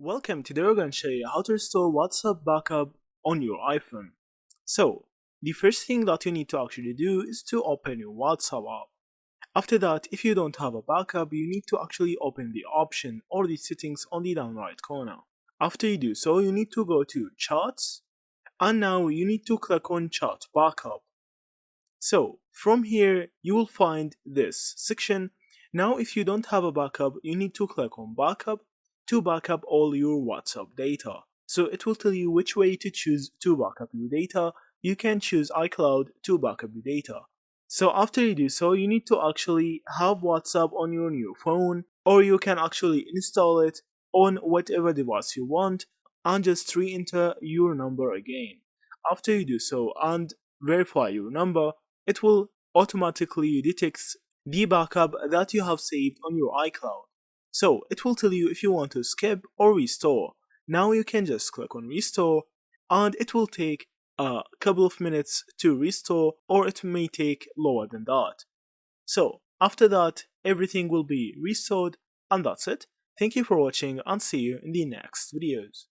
Welcome, today we're going to show you how to restore WhatsApp backup on your iPhone. So, the first thing that you need to actually do is to open your WhatsApp app. After that, if you don't have a backup, you need to actually open the option or the settings on the down right corner. After you do so, you need to go to Chats, and now you need to click on Chat Backup. So, from here, you will find this section. Now, if you don't have a backup, you need to click on Backup to back up all your WhatsApp data. So it will tell you which way to choose to back up your data. You can choose iCloud to back up your data. So after you do so, you need to actually have WhatsApp on your new phone, or you can actually install it on whatever device you want and just re-enter your number again. After you do so and verify your number, it will automatically detect the backup that you have saved on your iCloud. So it will tell you if you want to skip or restore. Now you can just click on restore and it will take a couple of minutes to restore, or it may take lower than that. So after that, everything will be restored, and that's it. Thank you for watching and see you in the next videos.